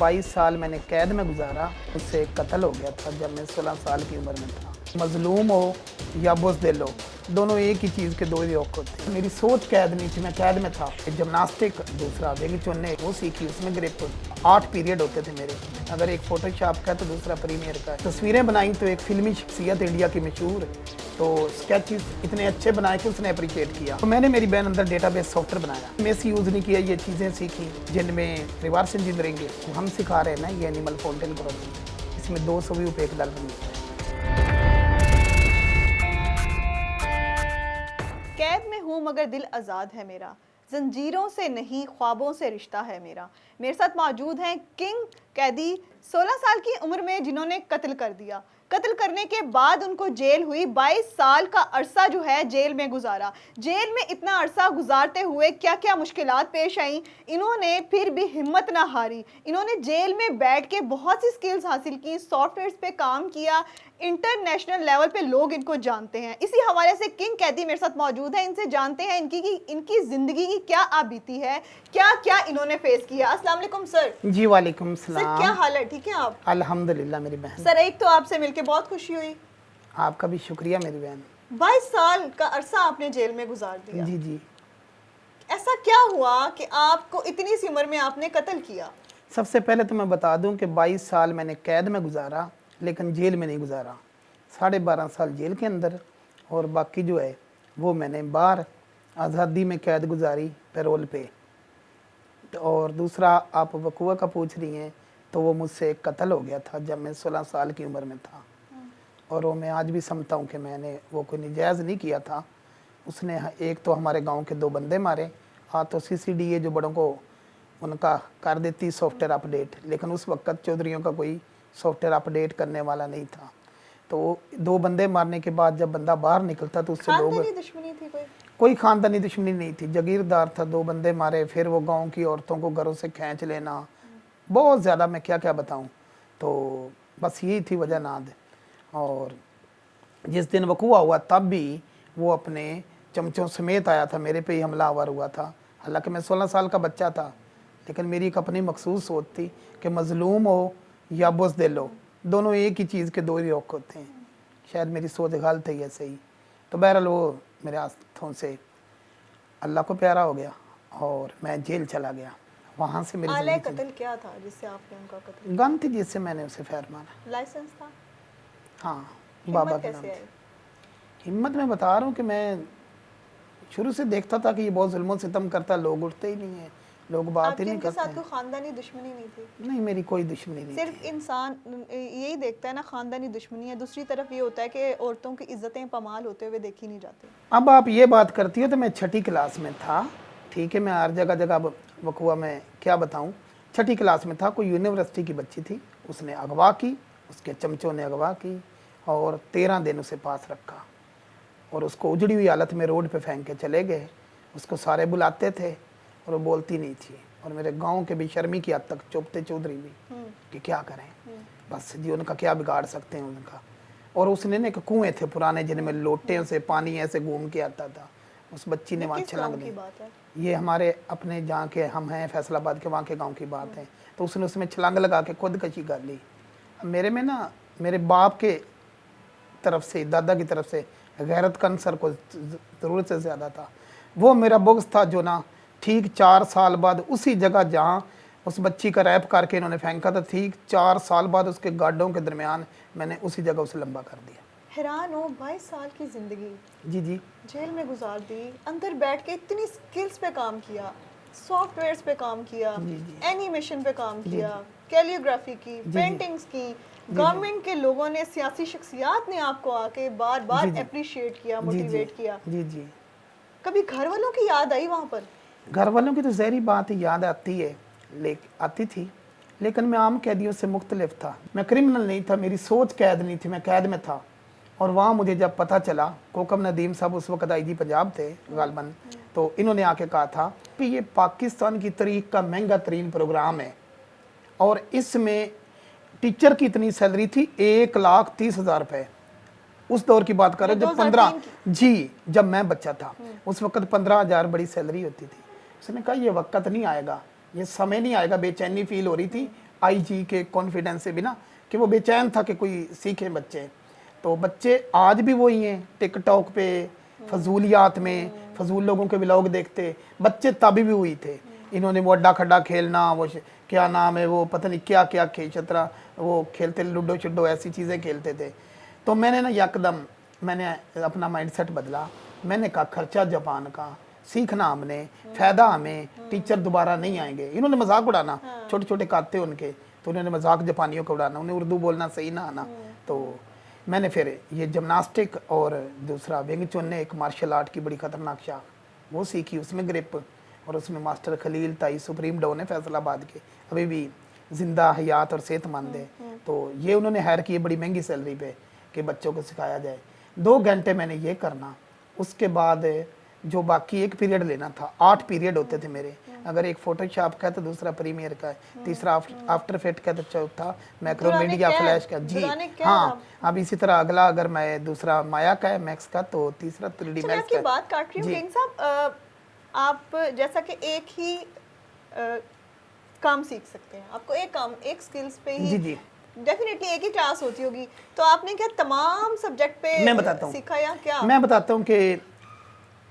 22 साल मैंने कैद में गुजारा। उससे एक कत्ल हो गया था जब मैं 16 साल की उम्र में था। मजलूम हो या बुज़दिल हो, दोनों एक ही चीज़ के दो ही रुख होते हैं। मेरी सोच कैद नहीं थी, मैं कैद में था। जिमनास्टिक, दूसरा वेंग चुनने वो सीखी, उसमें ग्रिप 8 पीरियड होते थे मेरे। अगर एक फोटोशॉप का है तो दूसरा प्रीमियर का है। तस्वीरें बनाई तो एक फिल्मी शख्सियत इंडिया की मशहूर, तो स्केचेस इतने अच्छे बनाए कि उसने अप्रिशिएट किया। तो मैंने मेरी बहन अंदर डेटाबेस सॉफ्टवेयर बनाया, मिस यूज़ नहीं किया, ये चीज़ें सीखी जिनमें रिवर्स इंजीनियरिंग हम सिखा रहे हैं ना, ये एनिमल फाउंटेन प्रोजेक्ट, इसमें 200 व्यू पे एक डॉलर मिलता है। कैद में हूँ मगर दिल आज़ाद है मेरा, जंजीरों से नहीं ख्वाबों से रिश्ता है मेरा। मेरे साथ मौजूद हैं किंग कैदी, 16 साल की उम्र में जिन्होंने कत्ल कर दिया। कत्ल करने के बाद उनको जेल हुई, 22 साल का अरसा जो है जेल में गुजारा। जेल में इतना अरसा गुजारते हुए क्या क्या मुश्किलात पेश आई, इन्होंने फिर भी हिम्मत ना हारी। इन्होंने जेल में बैठ के बहुत सी स्किल्स हासिल की, सॉफ्टवेयर पे काम किया, इंटरनेशनल लेवल पे लोग इनको जानते हैं। इसी हवाले से किंग कैदी मेरे साथ मौजूद है, इनसे जानते हैं इनकी ज़िंदगी की क्या आबीती है, क्या क्या इन्होंने फेस किया। अस्सलाम वालेकुम सर। जी वालेकुम सर सलाम। क्या हाल है, ठीक है आप? अल्हम्दुलिल्लाह मेरी बहन। सर एक तो आपसे मिलके बहुत खुशी हुई। आपका भी शुक्रिया मेरी बहन। 22 साल का अरसा आपने जेल में गुजार दिया। जी जी। ऐसा क्या हुआ कि आपको इतनी सी उम्र में आपने कत्ल किया? सबसे पहले तो मैं बता दूं कि 22 साल मैंने कैद में गुजारा, लेकिन जेल में नहीं गुजारा। 12.5 साल जेल के अंदर और बाकी जो है वो मैंने बाहर आज़ादी में कैद गुजारी पैरोल पे। और दूसरा आप वकूआ का पूछ रही हैं, तो वो मुझसे एक कत्ल हो गया था जब मैं 16 साल की उम्र में था। और वो मैं आज भी समझता हूँ कि मैंने वो कोई नजायज़ नहीं किया था। उसने एक तो हमारे गांव के 2 बंदे मारे, हाँ तो CCDA जो बड़ों को उनका कर देती सॉफ्टवेयर अपडेट, लेकिन उस वक्त चौधरियों का कोई सॉफ्टवेयर अपडेट करने वाला नहीं था। तो 2 बंदे मारने के बाद जब बंदा बाहर निकलता तो उससे लोग, खानदानी दुश्मनी थी कोई खानदानी दुश्मनी नहीं थी, जागीरदार था। 2 बंदे मारे, फिर वो गांव की औरतों को घरों से खींच लेना, बहुत ज़्यादा, मैं क्या क्या बताऊं। तो बस यही थी वजह नाद। और जिस दिन वकूआ हुआ तब भी वो अपने चमचों समेत आया था, मेरे पे ही हमलावर हुआ था। हालांकि मैं 16 साल का बच्चा था, लेकिन मेरी एक अपनी मखसूस सोच थी कि मजलूम हो या बुज़दिल हो, दोनों एक ही चीज़ के दो ही रुख होते हैं। शायद मेरी सोच गलत है, ऐसे ही। तो बहरहाल वो मेरे हाथों से अल्लाह को प्यारा हो गया और मैं जेल चला गया। वहाँ से मेरी आले ज़िंदगी कत्ल क्या था जिससे आपने उनका कत्ल? गन थी जिससे मैंने उसे फैर मारा। लाइसेंस था? हाँ, बाबा हिम्मत के नाम कैसे से। आई? हिम्मत मैं बता रहा हूँ कि मैं शुरू से देखता था कि ये बहुत जुल्म सितम करता, लोग उठते ही नहीं है, लोग बात ही आपके नहीं इनके करते साथ कोई हैं। खानदानी दुश्मनी नहीं थी? नहीं, मेरी कोई दुश्मनी नहीं सिर्फ थी। इंसान यही देखता है ना, खानदानी दुश्मनी है। दूसरी तरफ ये होता है कि औरतों की इज्जतें पमाल होते हुए देखी नहीं जाती। अब आप ये बात करती हो तो मैं 6ठी क्लास में था, ठीक है। मैं हर जगह जगह वकूआ में क्या बताऊं, 6ठी क्लास में था। कोई यूनिवर्सिटी की बच्ची थी, उसने अगवा की, उसके चमचों ने अगवा की और 13 दिन उसे पास रखा और उसको उजड़ी हुई हालत में रोड पे फेंक के चले गए। उसको सारे बुलाते थे और वो बोलती नहीं थी। और मेरे गांव के भी शर्मी की हद तक चुपते चौधरी भी कि क्या करें, बस जी उनका क्या बिगाड़ सकते हैं उनका। और उसने ना एक कुएँ थे पुराने जिनमें लोटे से पानी ऐसे घूम के आता था, उस बच्ची ने वहाँ किस छलांग गांव की दी। बात है? ये हमारे अपने जहाँ के हम हैं फैसलाबाद के, वहाँ के गांव की बात है। तो उसने उसमें छलांग लगा के खुदकशी कर ली। अब मेरे में ना, मेरे बाप के तरफ से, दादा की तरफ से गैरत का अंसर को ज़रूरत से ज़्यादा था। वो मेरा बुग़्ज़ था जो ना ठीक 4 साल बाद उसी जगह जहाँ उस बच्ची का रैप करके इन्होंने फेंका था, ठीक 4 साल बाद उसके गार्डों के दरमियान मैंने उसी जगह उसे लंबा कर दिया। हैरान हो, 22 साल की जिंदगी जी जी। जेल में गुजार दी, अंदर बैठ के इतनी स्किल्स पे काम किया, सॉफ्टवेयर्स पे काम किया, एनिमेशन पे काम किया, कैलियोग्राफी की, पेंटिंग्स की। गवर्नमेंट के लोगों ने, सियासी शख्सियात ने आपको आके बार बार अप्रिशिएट किया, मोटिवेट किया। जी जी। कभी घर वालों की याद आई वहाँ पर? घर वालों की तो ज़हरी बात है, याद आती है, आती थी, लेकिन मैं आम कैदियों से मुख्तलिफ था। मैं क्रिमिनल नहीं था, मेरी सोच कैद नहीं थी, मैं कैद में था। और वहाँ मुझे जब पता चला, कोकम नदीम साहब उस वक्त IG पंजाब थे गालबन, तो इन्होंने आके कहा था कि ये पाकिस्तान की तारीख का महंगा तरीन प्रोग्राम है और इसमें टीचर की इतनी सैलरी थी 1,30,000 रुपये। उस दौर की बात कर रहे जब 15 जी, जब मैं बच्चा था उस वक्त 15,000 बड़ी सैलरी होती थी। उसने कहा ये वक्त नहीं आएगा, ये समय नहीं आएगा, बेचैनी फील हो रही थी। आईजी के कॉन्फिडेंस से भी ना कि वो बेचैन था कि कोई सीखे बच्चे। तो बच्चे आज भी वही हैं, टिकटॉक पे फजूलियात में फजूल लोगों के व्लॉग देखते बच्चे तभी भी हुई थे। इन्होंने वो अड्डा खड्डा खेलना, वो क्या नाम है वो पता नहीं क्या क्या चतरा वो खेलते, लूडो शुडो ऐसी चीज़ें खेलते थे। तो मैंने ना यकदम मैंने अपना माइंडसेट बदला। मैंने कहा खर्चा जापान का, सीखना हमने, फ़ायदा हमें, टीचर दोबारा नहीं आएंगे। इन्होंने मजाक उड़ाना, छोटे छोटे काते उनके, तो उन्होंने मजाक जापानियों को उड़ाना, उन्हें उर्दू बोलना सही ना आना। तो मैंने फिर ये जिमनास्टिक और दूसरा विंग चुन, एक मार्शल आर्ट की बड़ी खतरनाक शाख, वो सीखी, उसमें ग्रिप, और उसमें मास्टर खलील ताई सुप्रीम डॉन है फैसलाबाद के, अभी भी जिंदा हयात और सेहतमंद है। तो ये उन्होंने हायर की बड़ी महंगी सैलरी पे कि बच्चों को सिखाया जाए। 2 घंटे मैंने ये करना, उसके बाद जो बाकी एक पीरियड लेना था, 8 पीरियड होते थे मेरे। अगर एक फोटोशॉप का है तो दूसरा प्रीमियर का है, तीसरा आफ्टर इफेक्ट का, तो चौथा मैक्रोमीडिया फ्लैश का। जी हाँ, अब इसी तरह अगला अगर मैं दूसरा माया का है मैक्स का, तो तीसरा 3D मैक्स की का। बात काट रही हूँ किंग साहब, आप जैसा कि एक ही काम सीख सकते हैं, आपको एक काम, एक स्किल्स पे ही जी डेफिनेटली एक ही क्लास होती होगी, तो आपने क्या तमाम सब्जेक्ट पे मैं बताता हूँ, सीखा या क्या? मैं बताता हूँ कि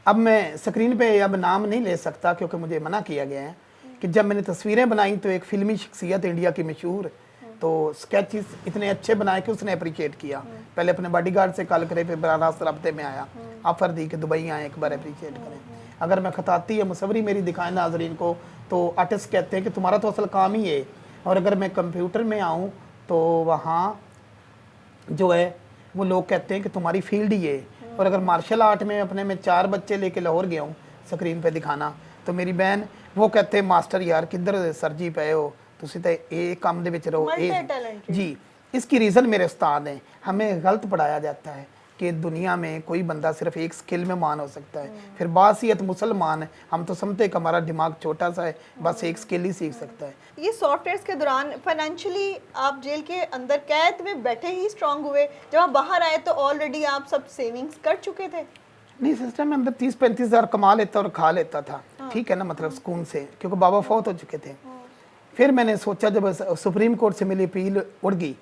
अब मैं स्क्रीन पे अब नाम नहीं ले सकता क्योंकि मुझे मना किया गया है कि जब मैंने तस्वीरें बनाई तो एक फिल्मी शख्सियत इंडिया की मशहूर, तो स्केचेस इतने अच्छे बनाए कि उसने अप्रिशिएट किया। पहले अपने बॉडीगार्ड से कॉल करे, फिर बरारास्त रब्ते में आया, ऑफर दी कि दुबई आए एक बार अप्रिशिएट करें। अगर मैं खताती या मुसवरी मेरी दिखाएं नाजरीन को, तो आर्टिस्ट कहते हैं कि तुम्हारा तो असल काम ही है। और अगर मैं कंप्यूटर में आऊँ तो वहाँ जो है वो लोग कहते हैं कि तुम्हारी फील्ड ही है। और अगर मार्शल आर्ट में अपने में 4 बच्चे लेके लाहौर गया हूँ स्क्रीन पे दिखाना, तो मेरी बहन वो कहते हैं मास्टर यार किधर सरजी पे हो तुसी तो ये काम दे विच रहो जी। इसकी रीज़न मेरे उस्ताद हैं। हमें गलत पढ़ाया जाता है कि दुनिया में कोई बंदा सिर्फ एक स्किल में मान हो सकता है। फिर बासियत मुसलमान है, हम तो समझते हैं कि हमारा दिमाग छोटा सा है, बस एक स्किल ही सीख सकता है। ये सॉफ्टवेयर के दौरान फाइनेंशियली आप जेल के अंदर कैद में बैठे ही स्ट्रांग हुए, जब आप बाहर आए तो ऑलरेडी आप सब सेविंग्स कर चुके थे? नहीं, सिस्टम में अंदर 30-35 हज़ार कमा लेता और खा लेता था, ठीक है ना, मतलब सुकून से, क्योंकि बाबा फौत हो चुके थे। फिर मैंने सोचा जब सुप्रीम कोर्ट से मेरी अपील उड़ गई,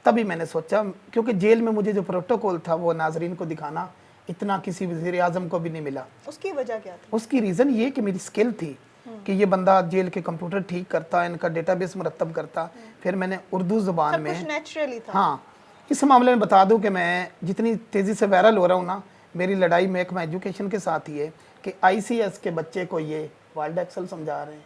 तभी मैंने सोचा, क्योंकि जेल में मुझे जो प्रोटोकॉल था वो नाजरीन को दिखाना इतना किसी वज़ीर आज़म को भी नहीं मिला। उसकी वजह क्या थी? उसकी रीज़न ये कि मेरी स्किल थी कि ये बंदा जेल के कंप्यूटर ठीक करता, इनका डेटाबेस मुरतब करता। फिर मैंने उर्दू ज़ुबान में, नेचुरली था। हाँ, इस मामले में बता दूं कि मैं जितनी तेज़ी से वायरल हो रहा हूँ ना, मेरी लड़ाई महकमा एजुकेशन के साथ ही है कि ICS के बच्चे को ये वर्ल्ड एक्सेल समझा रहे हैं,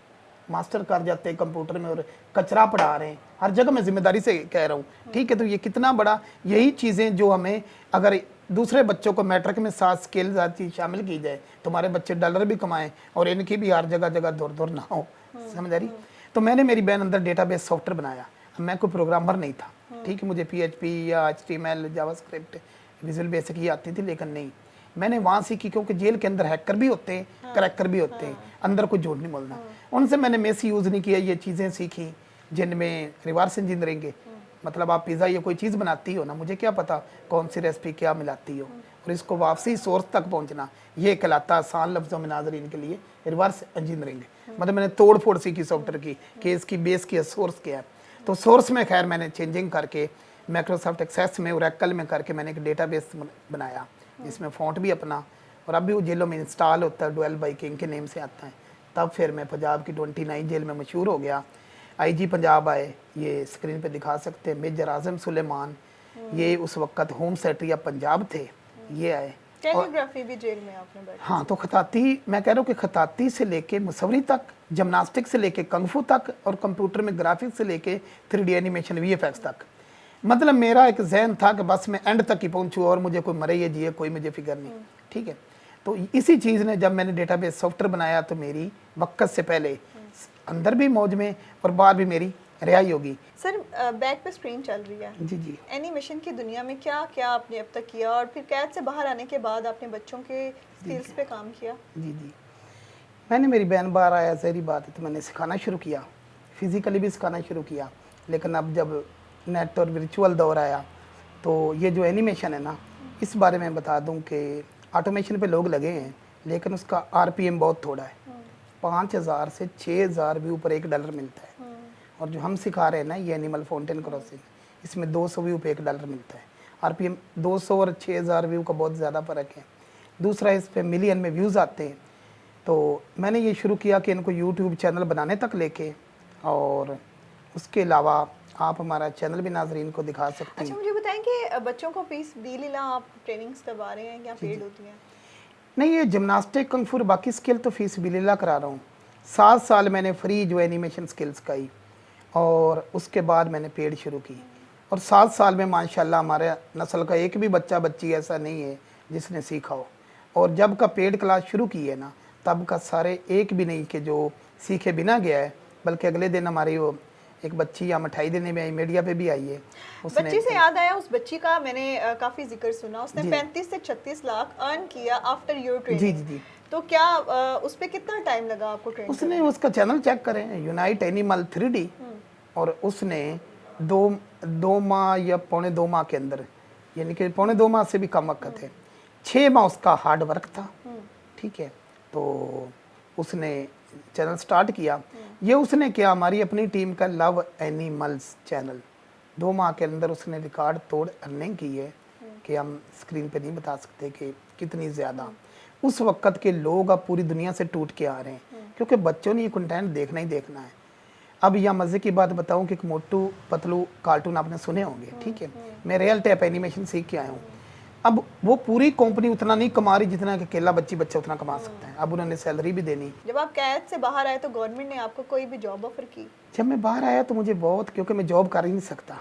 मास्टर कर जाते हैं कंप्यूटर में और कचरा पढ़ा रहे हैं। हर जगह मैं जिम्मेदारी से कह रहा हूँ, ठीक है। तो ये कितना बड़ा, यही चीज़ें जो हमें अगर दूसरे बच्चों को मैट्रिक में 7 स्किल्स आती शामिल की जाए, तुम्हारे बच्चे डॉलर भी कमाएं और इनकी भी हर जगह जगह दूर दूर ना हो, समझ आ रही। तो मैंने मेरी बहन अंदर डेटाबेस सॉफ्टवेयर बनाया। मैं कोई प्रोग्रामर नहीं था, ठीक है, मुझे PHP या HTML जावास्क्रिप्ट विजुअल बेसिक ही आती थी, लेकिन नहीं, मैंने वहाँ सीखी क्योंकि जेल के अंदर हैकर भी होते हैं, क्रैकर भी होते हैं, अंदर कोई झूठ नहीं बोलना। उनसे मैंने मिस यूज़ नहीं किया, ये चीज़ें सीखी जिनमें रिवर्स इंजीनियरिंग है। मतलब आप पिज़्ज़ा या कोई चीज़ बनाती हो ना, मुझे क्या पता कौन सी रेसिपी क्या मिलाती हो, और इसको वापसी सोर्स तक पहुंचना, ये कहलाता आसान लफ्ज़ों में नाजरीन के लिए रिवर्स इंजीनियरिंग है। मतलब मैंने तोड़ फोड़ सीखी सॉफ्टवेयर की कि इसकी बेस की सोर्स क्या है। तो सोर्स में खैर मैंने चेंजिंग करके माइक्रोसॉफ्ट एक्सेस में, ओरेकल में करके मैंने एक डेटाबेस बनाया जिसमें फ़ॉन्ट भी अपना, और अब भी वो जेलों में इंस्टॉल होता है, डुएल बाई किंग के नेम से आता है। तब फिर मैं पंजाब की 29 जेल में मशहूर हो गया। IG पंजाब आए, ये स्क्रीन पे दिखा सकते हैं, मेजर आजम सुलेमान, ये उस वक्त होम सेक्रेटरी ऑफ पंजाब थे, ये आए। कैलीग्राफी भी जेल में आपने बैठी? हाँ, तो खताती, मैं कह रहा हूँ कि खताती से लेके मुसवरी तक, जिमनास्टिक से लेके कंगफू तक, और कंप्यूटर में ग्राफिक्स से लेके 3D एनिमेशन VFX तक। मतलब मेरा एक जहन था कि बस मैं एंड तक ही पहुँचूँ और मुझे कोई मरे या जिए कोई मुझे फिक्र नहीं, ठीक है। तो इसी चीज़ ने, जब मैंने डेटाबेस सॉफ्टवेयर बनाया तो मेरी वक्त से पहले अंदर भी मौज में और बाहर भी मेरी रिहाई होगी। सर, बैक पे स्क्रीन चल रही है जी। एनिमेशन की दुनिया में क्या क्या आपने अब तक किया, और फिर कैद से बाहर आने के बाद आपने बच्चों के स्किल्स पे काम किया? जी, मैंने, मेरी बहन बाहर आया, जहरी बात है, तो मैंने सिखाना शुरू किया, फिज़िकली भी सिखाना शुरू किया। लेकिन अब जब नेट और वर्चुअल दौर आया तो ये जो एनिमेशन है ना, इस बारे में बता दूं कि ऑटोमेशन पे लोग लगे हैं, लेकिन उसका RPM बहुत थोड़ा है। 5000 से 6000 व्यू पर $1 मिलता है, और जो हम सिखा रहे हैं ना ये एनिमल फाउंटेन क्रॉसिंग, इसमें 200 व्यू पे $1 मिलता है। RPM 200 और 6000 व्यू का बहुत ज़्यादा फ़र्क है। दूसरा, इस पे मिलियन में व्यूज़ आते हैं। तो मैंने ये शुरू किया कि इनको यूट्यूब चैनल बनाने तक लेके, और उसके अलावा आप हमारा चैनल भी नाजरीन को दिखा सकती अच्छा हैं। मुझे बताएं कि बच्चों को फीस लीला आप ट्रेनिंग्स करवा रहे हैं या पेड होती हैं? नहीं, ये जिमनास्टिक, कंग फू, बाकी स्किल तो फीस बिलिल्ला करा रहा हूँ। 7 साल मैंने फ्री जो एनिमेशन स्किल्स सिखाई, और उसके बाद मैंने पेड शुरू की। और 7 साल में माशाल्लाह हमारे नस्ल का एक भी बच्चा बच्ची ऐसा नहीं है जिसने सीखा हो। और जब का पेड क्लास शुरू की है ना, तब का सारे एक भी नहीं कि जो सीखे बिना गया है। बल्कि अगले दिन हमारी वो एक बच्ची यहाँ मिठाई देने में आई, मीडिया पे भी आई है। बच्ची से याद आया, उस बच्ची का मैंने काफी जिक्र सुना, उसने जी। 35 से 36 लाख अर्न किया आफ्टर योर जी ट्रेनिंग। जी जी। तो क्या उस पे कितना टाइम लगा आपको ट्रेन उसने करने में? उसका चैनल चेक करें, यूनाइट एनिमल 3D, और उसने 2 माह या पौने 2 माह के अंदर, यानी कि पौने 2 माह से भी कम वक्त है, 6 माह उसका हार्ड वर्क था। ठीक है, तो उसने चैनल स्टार्ट किया। ये उसने किया हमारी अपनी टीम का लव एनिमल्स चैनल। 2 माह के अंदर उसने रिकॉर्ड तोड़ अर्निंग की है कि हम स्क्रीन पे नहीं बता सकते कि कितनी ज़्यादा। उस वक्त के लोग अब पूरी दुनिया से टूट के आ रहे हैं, क्योंकि बच्चों ने ये कंटेंट देखना ही देखना है। अब यह मज़े की बात बताऊं कि एक मोटू पतलू कार्टून आपने सुने होंगे, ठीक है, मैं रियल टाइप एनिमेशन सीख के आया हूँ। अब वो पूरी कंपनी उतना नहीं कमा रही जितना कि अकेला बच्चा उतना कमा सकता है। अब उन्होंने सैलरी भी देनी। जब आप कैद से बाहर आए तो गवर्नमेंट ने आपको कोई भी जॉब ऑफर की? जब मैं बाहर आया तो मुझे बहुत, क्योंकि मैं जॉब कर ही नहीं सकता,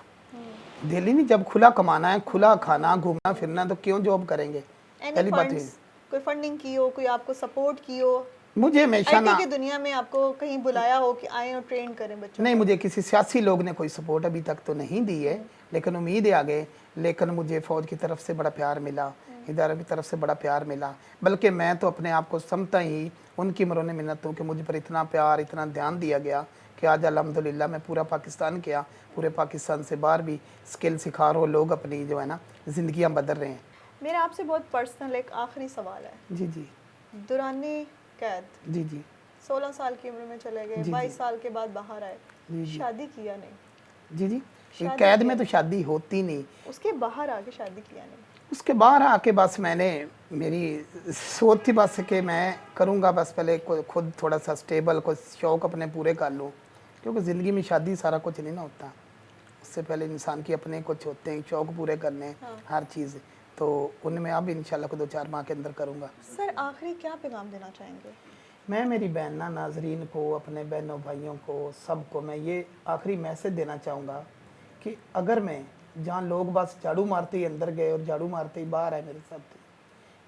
दिल्ली नहीं, जब खुला कमाना है, खुला खाना, घूमना फिरना, तो क्यों जॉब करेंगे? एनी पहली बात है, फंड्स, कोई फंडिंग की हो, कोई आपको सपोर्ट की हो, मुझे हमेशा आईटी ना, की दुनिया में आपको कहीं बुलाया हो कि आए और ट्रेन करें बच्चों नहीं, को? मुझे किसी सियासी लोग ने कोई सपोर्ट अभी तक तो नहीं दी है, लेकिन उम्मीद है आगे। लेकिन मुझे फ़ौज की तरफ से बड़ा प्यार मिला, इदारे की तरफ से बड़ा प्यार मिला। बल्कि मैं तो अपने आप को समझता ही उनकी मरोने मिन्नत हूँ कि मुझ पर इतना प्यार, इतना ध्यान दिया गया कि आज अल्हम्दुलिल्लाह मैं पूरा पाकिस्तान किया, पूरे पाकिस्तान से बाहर भी स्किल सिखा रहे हो, लोग अपनी जो है ना ज़िंदगियाँ बदल रहे हैं। मेरा आपसे बहुत पर्सनल एक आखिरी सवाल है। जी जी दौरानी कैद जी जी 16 साल की उम्र में चले गए, जी 22 साल के बाद बाहर आए, जी जी शादी किया नहीं, जी जी। शादी कैद किया में तो नहीं। शादी होती नहीं। उसके बाहर आके शादी किया नहीं? उसके बाहर आके बस मैंने, मेरी सोच थी बस कि मैं करूँगा, बस पहले खुद थोड़ा सा स्टेबल, कुछ शौक़ अपने पूरे कर लूँ, क्योंकि ज़िंदगी में शादी सारा कुछ नहीं ना होता। उससे पहले इंसान के अपने कुछ होते हैं शौक़ पूरे करने, हर चीज़, तो उनमें अब इंशाल्लाह को 2-4 माह के अंदर करूँगा। सर आखिरी क्या पैगाम देना चाहेंगे? मैं मेरी बहना नाजरीन को, अपने बहनों भाइयों को, सबको मैं ये आखिरी मैसेज देना चाहूँगा कि अगर मैं, जहाँ लोग बस झाड़ू मारते ही अंदर गए और झाड़ू मारते ही बाहर आए मेरे साथ,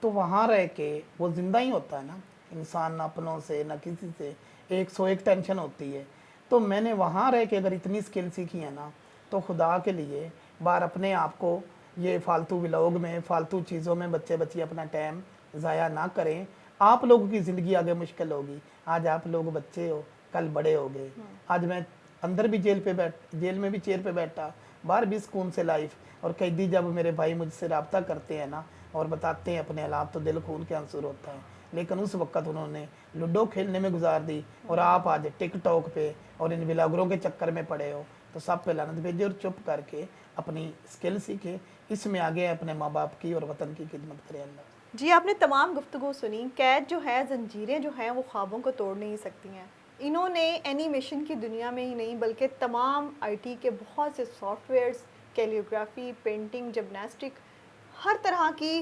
तो वहाँ रह के वो ज़िंदा ही होता है ना इंसान, ना अपनों से ना किसी से, 101 टेंशन होती है। तो मैंने वहाँ रह के अगर इतनी स्किल सीखी है ना, तो खुदा के लिए बार अपने आप को ये फालतू व्लॉग में, फालतू चीज़ों में बच्चे बच्ची अपना टाइम ज़ाया ना करें। आप लोगों की ज़िंदगी आगे मुश्किल होगी। आज आप लोग बच्चे हो, कल बड़े हो गए। आज मैं अंदर भी जेल में भी चेयर पे बैठा, बाहर भी सुकून से लाइफ। और कैदी जब मेरे भाई मुझसे रब्ता करते हैं ना और बताते हैं अपने हालात, तो दिल खून के आंसू होता है। लेकिन उस वक्त उन्होंने लूडो खेलने में गुजार दी, और आप आज टिकटॉक पे और इन व्लॉगरों के चक्कर में पड़े हो। तो सब पे लानत भेजे और चुप करके अपनी स्किल सीखे, इसमें आगे अपने माँ बाप की और वतन की खिदमत करें। अल्लाह। जी आपने तमाम गुफ्तगू सुनी। कैद जो है, जंजीरें जो हैं वो ख्वाबों को तोड़ नहीं सकती हैं। इन्होंने एनिमेशन की दुनिया में ही नहीं बल्कि तमाम आईटी के बहुत से सॉफ्टवेयर्स, कैलियोग्राफी, पेंटिंग, जिमनास्टिक, हर तरह की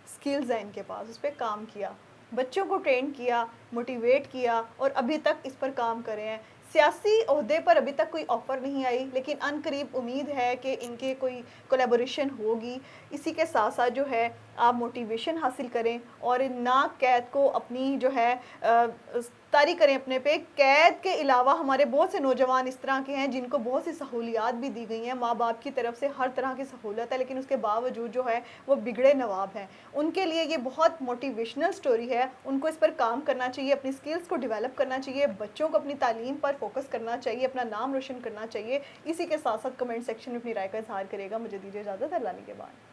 स्किल्स हैं इनके पास, उस पर काम किया, बच्चों को ट्रेन किया, मोटिवेट किया और अभी तक इस पर काम कर रहे हैं। सियासी ओहदे पर अभी तक कोई ऑफ़र नहीं आई, लेकिन अनकरीब उम्मीद है कि इनके कोई कोलैबोरेशन होगी। इसी के साथ साथ जो है आप मोटिवेशन हासिल करें और ना कैद को अपनी जो है तारी करें अपने पे। कैद के अलावा हमारे बहुत से नौजवान इस तरह के हैं जिनको बहुत सी सहूलियात भी दी गई हैं, माँ बाप की तरफ से हर तरह की सहूलत है, लेकिन उसके बावजूद जो है वो बिगड़े नवाब हैं। उनके लिए ये बहुत मोटिवेशनल स्टोरी है। उनको इस पर काम करना चाहिए, अपनी स्किल्स को डेवलप करना चाहिए, बच्चों को अपनी तालीम पर फोकस करना चाहिए, अपना नाम रोशन करना चाहिए। इसी के साथ साथ कमेंट सेक्शन में अपनी राय का इजहार करेगा। मुझे दीजिए इजाज़त, अल्लाह के बाद।